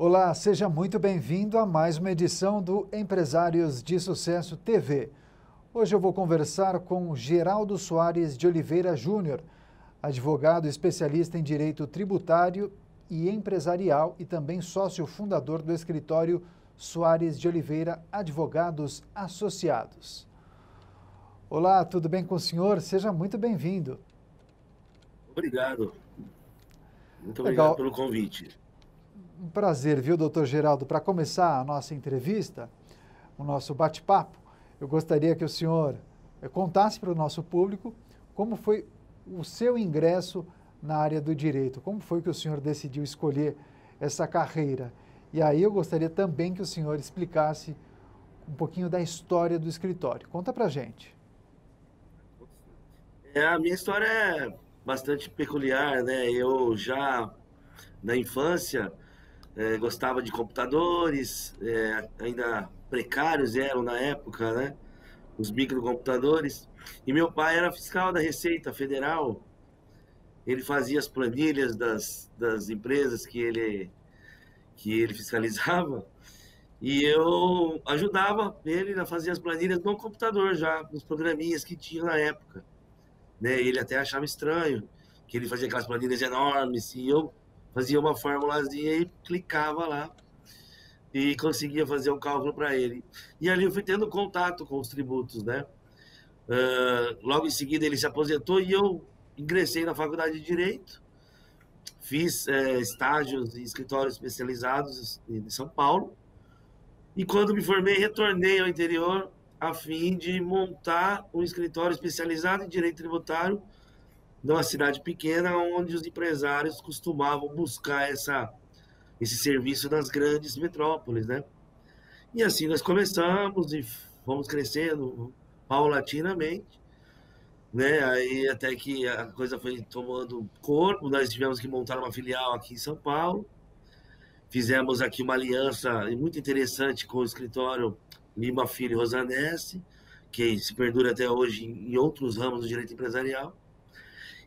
Olá, seja muito bem-vindo a mais uma edição do Empresários de Sucesso TV. Hoje eu vou conversar com Geraldo Soares de Oliveira Júnior, advogado especialista em direito tributário e empresarial e também sócio fundador do escritório Soares de Oliveira Advogados Associados. Olá, tudo bem com o senhor? Seja muito bem-vindo. Obrigado. Muito obrigado Legal. pelo convite. Um prazer, viu, doutor Geraldo? Para começar a nossa entrevista, o nosso bate-papo, eu gostaria que o senhor contasse para o nosso público como foi o seu ingresso na área do direito, como foi que o senhor decidiu escolher essa carreira. E aí eu gostaria também que o senhor explicasse um pouquinho da história do escritório. Conta para gente. A minha história é bastante peculiar, né? Eu já na infância gostava de computadores, ainda precários eram na época, né? Os microcomputadores. E meu pai era fiscal da Receita Federal. Ele fazia as planilhas das empresas que ele fiscalizava. E eu ajudava ele a fazer as planilhas no computador já, nos programinhas que tinha na época, né? Ele até achava estranho que ele fazia aquelas planilhas enormes e eu fazia uma formulazinha e clicava lá e conseguia fazer um cálculo para ele. E ali eu fui tendo contato com os tributos, né? Logo em seguida ele se aposentou e eu ingressei na faculdade de Direito, fiz estágios em escritórios especializados em São Paulo e quando me formei retornei ao interior a fim de montar um escritório especializado em direito tributário numa cidade pequena onde os empresários costumavam buscar esse serviço nas grandes metrópoles, né? E assim nós começamos e fomos crescendo paulatinamente, né? Aí até que a coisa foi tomando corpo, nós tivemos que montar uma filial aqui em São Paulo, fizemos aqui uma aliança muito interessante com o escritório Lima Filho e Rosanese, que se perdura até hoje em outros ramos do direito empresarial.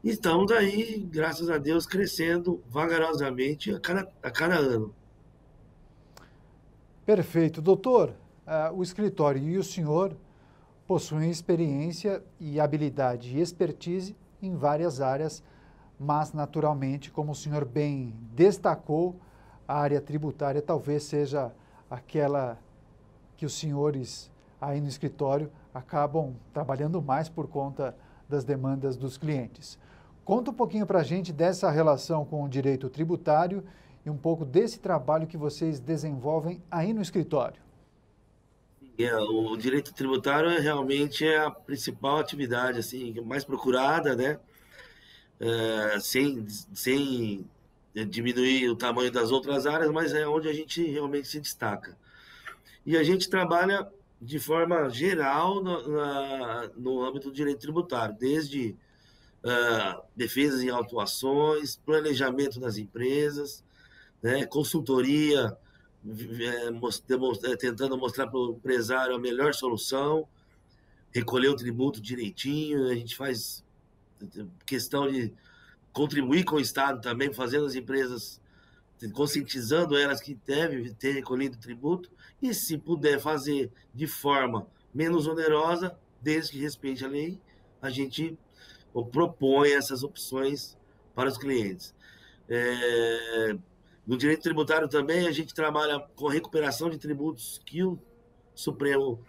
E estamos aí, graças a Deus, crescendo vagarosamente a cada ano. Perfeito. Doutor, o escritório e o senhor possuem experiência e habilidade e expertise em várias áreas, mas, naturalmente, como o senhor bem destacou, a área tributária talvez seja aquela que os senhores aí no escritório acabam trabalhando mais por conta das demandas dos clientes. Conta um pouquinho para a gente dessa relação com o direito tributário e um pouco desse trabalho que vocês desenvolvem aí no escritório. O direito tributário realmente é a principal atividade, assim, mais procurada, né? Sem diminuir o tamanho das outras áreas, mas é onde a gente realmente se destaca. E a gente trabalha de forma geral no âmbito do direito tributário, desde defesas em autuações, planejamento das empresas, né, consultoria, tentando mostrar para o empresário a melhor solução, recolher o tributo direitinho, a gente faz questão de contribuir com o Estado também, fazendo as empresas, conscientizando elas que devem ter recolhido o tributo, e se puder fazer de forma menos onerosa, desde que respeite a lei, a gente propõe essas opções para os clientes. No direito tributário também, a gente trabalha com recuperação de tributos que o Supremo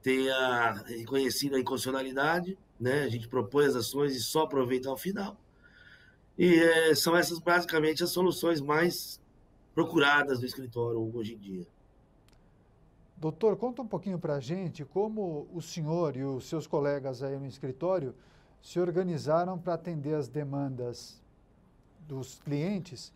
tenha reconhecido a inconstitucionalidade, né? A gente propõe as ações e só aproveita ao final. E são essas basicamente as soluções mais procuradas do escritório hoje em dia. Doutor, conta um pouquinho para a gente como o senhor e os seus colegas aí no escritório se organizaram para atender as demandas dos clientes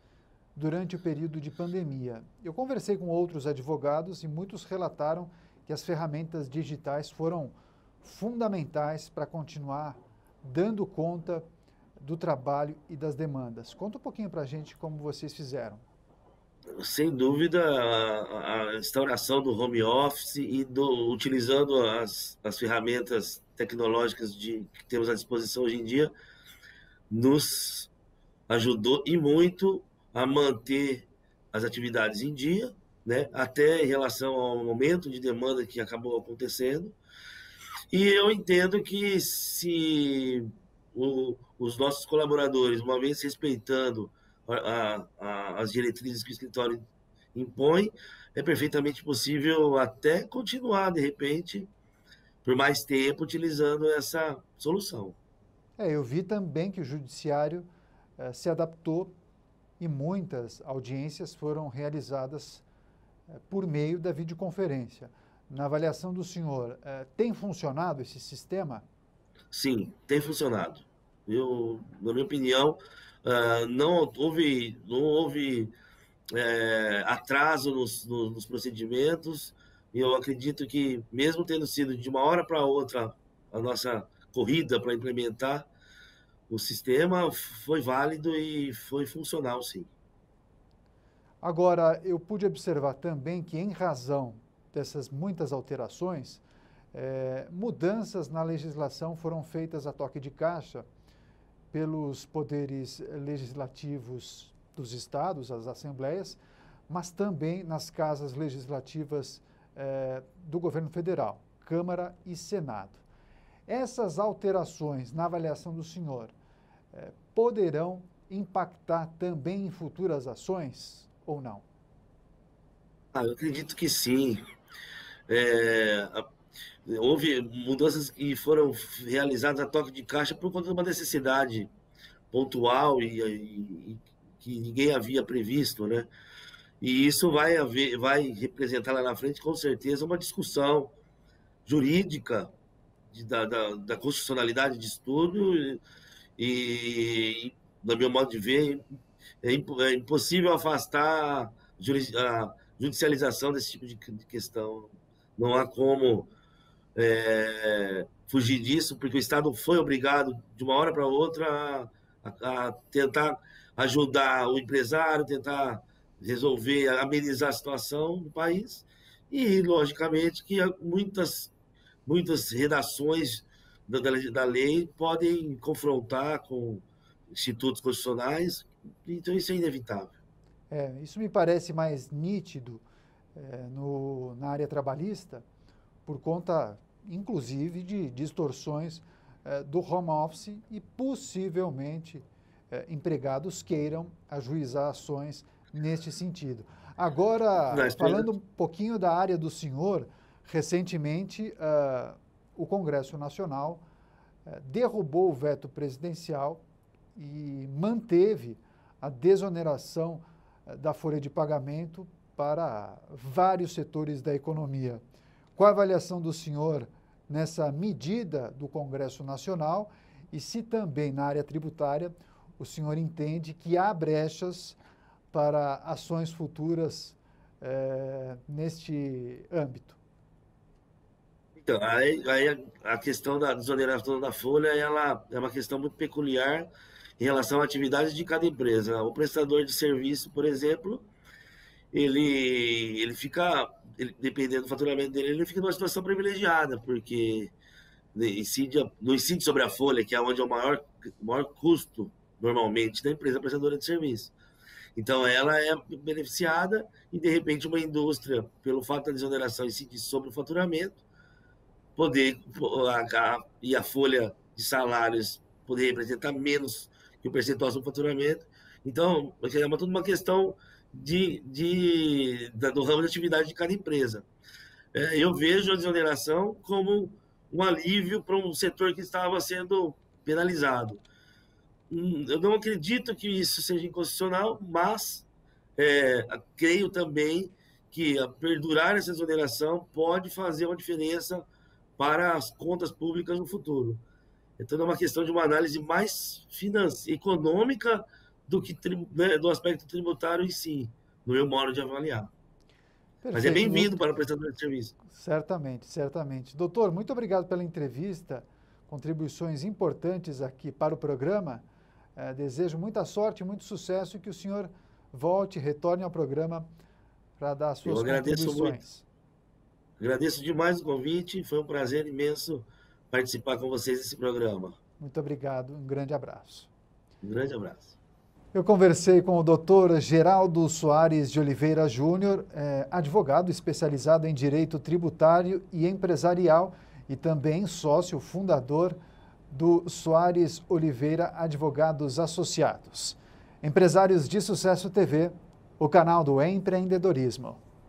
durante o período de pandemia. Eu conversei com outros advogados e muitos relataram que as ferramentas digitais foram fundamentais para continuar dando conta do trabalho e das demandas. Conta um pouquinho para a gente como vocês fizeram. Sem dúvida, a instauração do home office e utilizando as ferramentas tecnológicas que temos à disposição hoje em dia, nos ajudou e muito a manter as atividades em dia, né? Até em relação ao aumento de demanda que acabou acontecendo. E eu entendo que se os nossos colaboradores, uma vez respeitando as diretrizes que o escritório impõe, é perfeitamente possível até continuar, de repente, por mais tempo, utilizando essa solução. Eu vi também que o judiciário se adaptou e muitas audiências foram realizadas por meio da videoconferência. Na avaliação do senhor, tem funcionado esse sistema? Sim, tem funcionado. Na minha opinião, não houve atraso nos procedimentos, e eu acredito que, mesmo tendo sido de uma hora para outra a nossa corrida para implementar o sistema, foi válido e foi funcional, sim. Agora, eu pude observar também que, em razão dessas muitas alterações, mudanças na legislação foram feitas a toque de caixa pelos poderes legislativos dos estados, as assembleias, mas também nas casas legislativas do governo federal, Câmara e Senado. Essas alterações, na avaliação do senhor, poderão impactar também em futuras ações ou não? Eu acredito que sim. É, houve mudanças que foram realizadas a toque de caixa por conta de uma necessidade pontual e que ninguém havia previsto, né? E isso vai representar lá na frente, com certeza, uma discussão jurídica da constitucionalidade de estudo e, do meu modo de ver, é impossível afastar a judicialização desse tipo de questão. Não há como fugir disso, porque o Estado foi obrigado, de uma hora para outra, a tentar ajudar o empresário, tentar resolver, amenizar a situação do país. E, logicamente, que muitas redações da lei podem confrontar com institutos constitucionais, então isso é inevitável. Isso me parece mais nítido na área trabalhista, por conta, inclusive, de distorções do home office e possivelmente empregados queiram ajuizar ações neste sentido. Agora, falando um pouquinho da área do senhor, recentemente o Congresso Nacional derrubou o veto presidencial e manteve a desoneração da folha de pagamento para vários setores da economia. Qual a avaliação do senhor nessa medida do Congresso Nacional e se também na área tributária o senhor entende que há brechas para ações futuras neste âmbito? Então, aí a questão da desoneração da folha, ela é uma questão muito peculiar em relação à atividade de cada empresa. O prestador de serviço, por exemplo, dependendo do faturamento dele, ele fica numa situação privilegiada, porque não incide sobre a folha, que é onde é o maior custo, normalmente, da empresa prestadora de serviço. Então, ela é beneficiada e, de repente, uma indústria, pelo fato da desoneração incidir sobre o faturamento, e a folha de salários poder representar menos que o percentual sobre o faturamento. Então, é tudo uma questão do ramo de atividade de cada empresa. Eu vejo a desoneração como um alívio para um setor que estava sendo penalizado. Eu não acredito que isso seja inconstitucional, mas creio também que perdurar essa desoneração pode fazer uma diferença para as contas públicas no futuro. Então, é uma questão de uma análise mais econômica do que do aspecto tributário em si, no meu modo de avaliar. Perfeito, mas é bem-vindo para o prestador de serviço. Certamente, certamente. Doutor, muito obrigado pela entrevista, contribuições importantes aqui para o programa. Desejo muita sorte, muito sucesso e que o senhor volte, retorne ao programa para dar as suas contribuições. Muito. Agradeço demais o convite, foi um prazer imenso participar com vocês desse programa. Muito obrigado, um grande abraço. Um grande abraço. Eu conversei com o Dr. Geraldo Soares de Oliveira Júnior, advogado especializado em direito tributário e empresarial e também sócio fundador do Soares Oliveira Advogados Associados. Empresários de Sucesso TV, o canal do empreendedorismo.